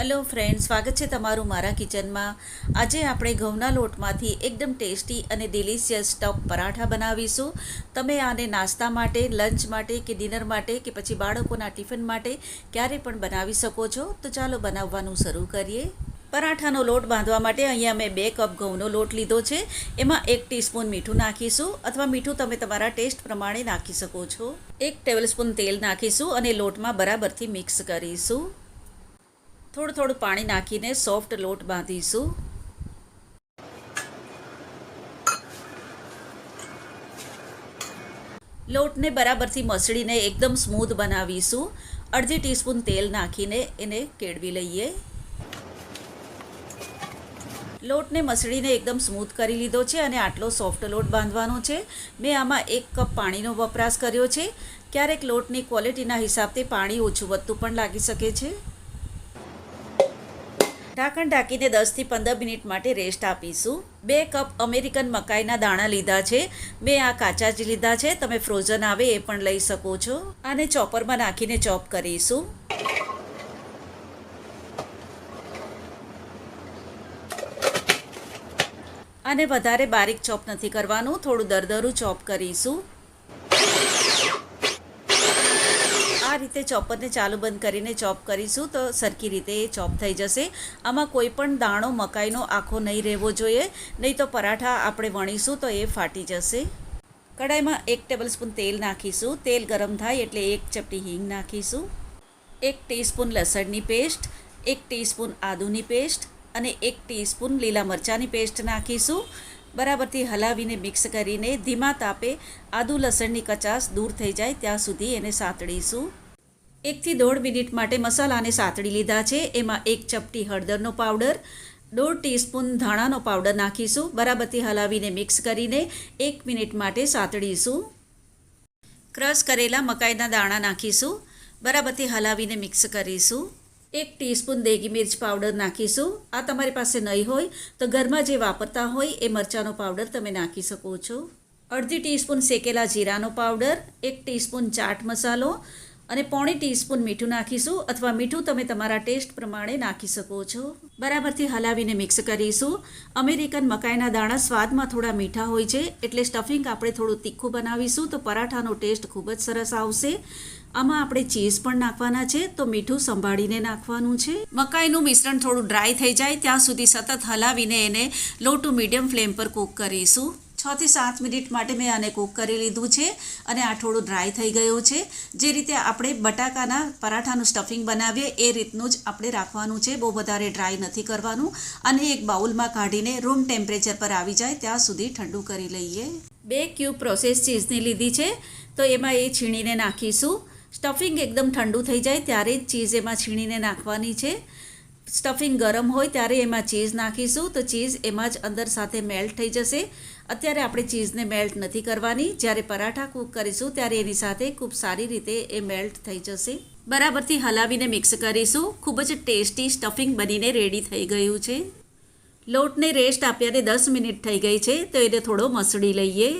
Hello friend, સ્વાગત છે તમારું મારા કિચનમાં. આજે આપણે ઘઉંના લોટમાંથી એકદમ ટેસ્ટી અને ડિલિશિયસ સ્ટફ પરાઠા બનાવીશું. તમે આને નાસ્તા માટે, લંચ માટે કે ડિનર માટે કે પછી બાળકોના ટિફિન માટે ક્યારે પણ બનાવી શકો છો. તો ચાલો બનાવવાનું શરૂ કરીએ. પરાઠાનો લોટ બાંધવા માટે અહીંયા મેં 2 કપ ઘઉંનો લોટ લીધો છે. એમાં 1 ટીસ્પૂન મીઠું નાખીશું, અથવા મીઠું તમે તમારા ટેસ્ટ પ્રમાણે નાખી શકો છો. 1 ટેબલસ્પૂન તેલ નાખીશું અને લોટમાં બરાબરથી મિક્સ કરીશું. થોડું પાણી નાખીને સોફ્ટ લોટ બાંધીશું. લોટને બરાબરથી મસળીને એકદમ સ્મૂધ બનાવીશું. અડધી ટીસ્પૂન તેલ નાખીને એને કેળવી લઈએ. લોટને મસળીને એકદમ સ્મૂથ કરી લીધો છે અને આટલો સોફ્ટ લોટ બાંધવાનો છે. મેં આમાં 1 કપ પાણીનો વપરાશ કર્યો છે. ક્યારેક લોટની ક્વોલિટીના હિસાબથી પાણી ઓછું વધતું પણ લાગી શકે છે. ઢાંકણ ઢાંકીને 10 થી 15 મિનિટ માટે રેસ્ટ આપીશું. 2 કપ અમેરિકન મકાઈના દાણા લીધા છે. મેં આ કાચા જ લીધા છે, તમે ફ્રોઝન આવે એ પણ લઈ શકો છો. આને ચોપરમાં નાખીને ચોપ કરીશું. આને વધારે બારીક ચોપ નથી કરવાનું, થોડું દરદરું ચોપ કરીશું. આ રીતે ચોપરને ચાલુ બંધ કરીને ચોપ કરીશું તો સરખી રીતે એ ચોપ થઈ જશે. આમાં કોઈ પણ દાણો મકાઈનો આખો નહીં રહેવો જોઈએ, નહીં તો પરાઠા આપણે વણીશું તો એ ફાટી જશે. કડાઈમાં 1 ટેબલસ્પૂન તેલ નાખીશું. તેલ ગરમ થાય એટલે 1 ચપટી હિંગ નાખીશું. 1 ટીસ્પૂન લસણની પેસ્ટ, 1 ટીસ્પૂન આદુની પેસ્ટ અને 1 ટીસ્પૂન લીલા મરચાંની પેસ્ટ નાખીશું. બરાબરથી હલાવીને મિક્સ કરીને ધીમા તાપે આદુ લસણની કચાશ દૂર થઈ જાય ત્યાં સુધી એને સાતળીશું. 1 થી 1.5 મિનિટ માટે મસાલાને સાતળી લીધા છે. એમાં 1 ચપટી હળદરનો પાવડર, 1.5 ટીસ્પૂન ધાણાનો પાવડર નાખીશું. બરાબરથી હલાવીને મિક્સ કરીને 1 મિનિટ માટે સાતળીશું. ક્રશ કરેલા મકાઈના દાણા નાખીશું. બરાબરથી હલાવીને મિક્સ કરીશું. 1 ટીસ્પૂન દેગી મિર્ચ પાવડર નાખીશું. આ તમારી પાસે નહીં હોય તો ઘરમાં જે વાપરતા હોય એ મરચાંનો પાવડર તમે નાખી શકો છો. 1/2 ટીસ્પૂન શેકેલા જીરાનો પાવડર, 1 ટીસ્પૂન ચાટ મસાલો અને 1/4 ટીસ્પૂન મીઠું નાખીશું, અથવા મીઠું તમે તમારા ટેસ્ટ પ્રમાણે નાખી શકો છો. બરાબરથી હલાવીને મિક્સ કરીશું. અમેરિકન મકાઈના દાણા સ્વાદમાં થોડા મીઠા હોય છે, એટલે સ્ટફિંગ આપણે થોડું તીખું બનાવીશું તો પરાઠાનો ટેસ્ટ ખૂબ જ સરસ આવશે. આમાં આપણે ચીઝ પણ નાખવાના છે, તો મીઠું સંભાળીને નાખવાનું છે. મકાઈનું મિશ્રણ થોડું ડ્રાય થઈ જાય ત્યાં સુધી સતત હલાવીને એને લો ટુ મીડિયમ ફ્લેમ પર કૂક કરીશું. 6 થી 7 મિનિટ માટે મેં આને કૂક કરી લીધું છે અને આ થોડું ડ્રાય થઈ ગયું છે. જે રીતે આપણે બટાકાના પરાઠાનું સ્ટફિંગ બનાવીએ એ રીતનું જ આપણે રાખવાનું છે, બહુ વધારે ડ્રાય નથી કરવાનું. અને એક બાઉલમાં કાઢીને રૂમ ટેમ્પરેચર પર આવી જાય ત્યાં સુધી ઠંડુ કરી લઈએ. 2 ક્યુબ પ્રોસેસ ચીઝની લીધી છે, તો એમાં એ છીણીને નાખીશું. સ્ટફિંગ એકદમ ઠંડુ થઈ જાય ત્યારે જ ચીઝ એમાં છીણીને નાખવાની છે. સ્ટફિંગ ગરમ હોય ત્યારે એમાં ચીઝ નાખીશું તો ચીઝ એમાં જ અંદર સાથે મેલ્ટ થઈ જશે. અત્યારે આપણે ચીઝને મેલ્ટ નથી કરવાની, જ્યારે પરાઠા કૂક કરીશું ત્યારે એની સાથે ખૂબ સારી રીતે એ મેલ્ટ થઈ જશે. બરાબરથી હલાવીને મિક્સ કરીશું. ખૂબ જ ટેસ્ટી સ્ટફિંગ બનીને રેડી થઈ ગયું છે. લોટને રેસ્ટ આપ્યાને 10 મિનિટ થઈ ગઈ છે, તો એને થોડો મસળી લઈએ.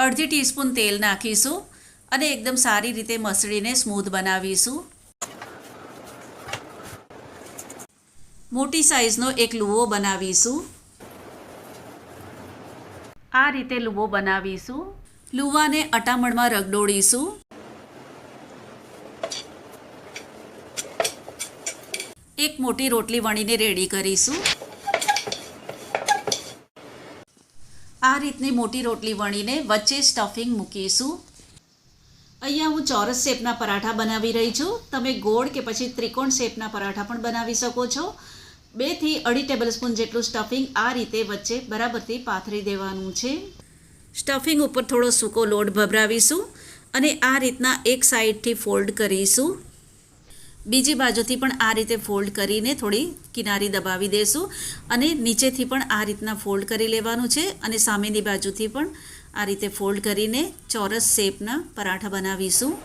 1/2 ટીસ્પૂન તેલ નાખીશું અને એકદમ સારી રીતે મસળીને સ્મૂધ બનાવીશું. મોટી સાઈઝનો એક લુવો બનાવીશું. આ રીતે લુવો બનાવીશું. લુવાને અટામણમાં રગડોળીશું. એક મોટી રોટલી વણીને રેડી કરીશું. આ રીતની મોટી રોટલી વણીને વચ્ચે સ્ટફિંગ મૂકીશું. અહીંયા હું ચોરસ શેપના પરાઠા બનાવી રહી છું. તમે ગોળ કે પછી ત્રિકોણ શેપના પરાઠા પણ બનાવી શકો છો. 2 થી 2.5 ટેબલસ્પૂન જેટલું સ્ટફિંગ આ રીતે વચ્ચે બરાબરથી પાથરી દેવાનું છે. સ્ટફિંગ ઉપર થોડો સૂકો લોટ ભભરાવીશું અને આ રીતના એક સાઈડથી ફોલ્ડ કરીશું. બીજી બાજુથી પણ આ રીતે ફોલ્ડ કરીને થોડી કિનારી દબાવી દેશું અને નીચેથી પણ આ રીતના ફોલ્ડ કરી લેવાનું છે અને સામેની બાજુથી પણ આ રીતે ફોલ્ડ કરીને ચોરસ શેપના પરાઠા બનાવીશું.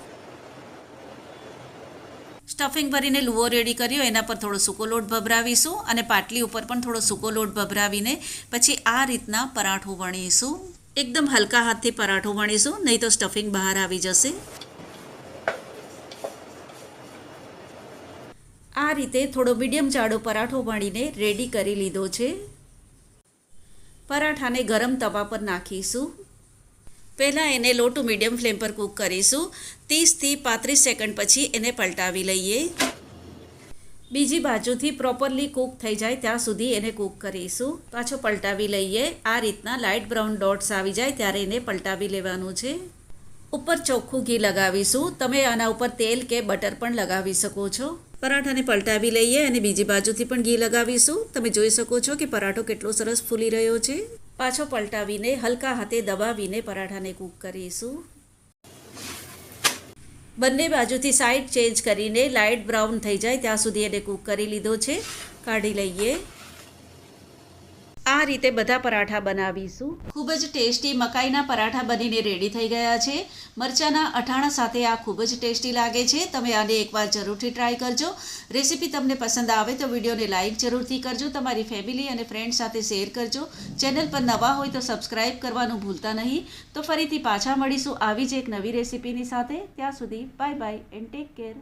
સ્ટફિંગ ભરીને લુવો રેડી કર્યો, એના પર થોડો સૂકો લોટ ભભરાવીશું અને પાટલી ઉપર પણ થોડો સૂકો લોટ ભભરાવીને પછી આ રીતના પરાઠું વણીશું. એકદમ હલકા હાથથી પરાઠું વણીશું, નહીં તો સ્ટફિંગ બહાર આવી જશે. આ રીતે થોડો મીડિયમ જાડો પરાઠો વણીને રેડી કરી લીધો છે. પરાઠાને ગરમ તવા પર નાખીશું. પહેલાં એને લો ટુ મીડિયમ ફ્લેમ પર કૂક કરીશું. 30થી 35 સેકન્ડ પછી એને પલટાવી લઈએ. બીજી બાજુથી પ્રોપરલી કૂક થઈ જાય ત્યાં સુધી એને કૂક કરીશું. પાછો પલટાવી લઈએ. આ રીતના લાઇટ બ્રાઉન ડોટ્સ આવી જાય ત્યારે એને પલટાવી લેવાનું છે. ઉપર ચોખ્ખું ઘી લગાવીશું. તમે આના ઉપર તેલ કે બટર પણ લગાવી શકો છો. પરાઠાને પલટાવી લઈએ અને બીજી બાજુથી પણ ઘી લગાવીશું. તમે જોઈ શકો છો કે પરાઠો કેટલો સરસ ફૂલી રહ્યો છે. પાછો પલટાવીને હલકા હાથે દબાવીને પરાઠાને કૂક કરીશું. બંને બાજુથી સાઈડ ચેન્જ કરીને લાઇટ બ્રાઉન થઈ જાય ત્યાં સુધી એને કૂક કરી લીધો છે. કાઢી લઈએ. આ રીતે બધા પરાઠા બનાવીશું. ખૂબ જ ટેસ્ટી મકાઈના પરાઠા બનીને રેડી થઈ ગયા છે. મરચાંના અથાણા સાથે આ ખૂબ જ ટેસ્ટી લાગે છે. તમે આને એકવાર જરૂરથી ટ્રાય કરજો. રેસીપી તમને પસંદ આવે તો વિડીયોને લાઇક જરૂરથી કરજો. તમારી ફેમિલી અને ફ્રેન્ડ સાથે શેર કરજો. ચેનલ પર નવા હોય તો સબસ્ક્રાઈબ કરવાનું ભૂલતા નહીં. તો ફરીથી પાછા મળીશું આવી જ એક નવી રેસીપીની સાથે. ત્યાં સુધી bye bye and take care.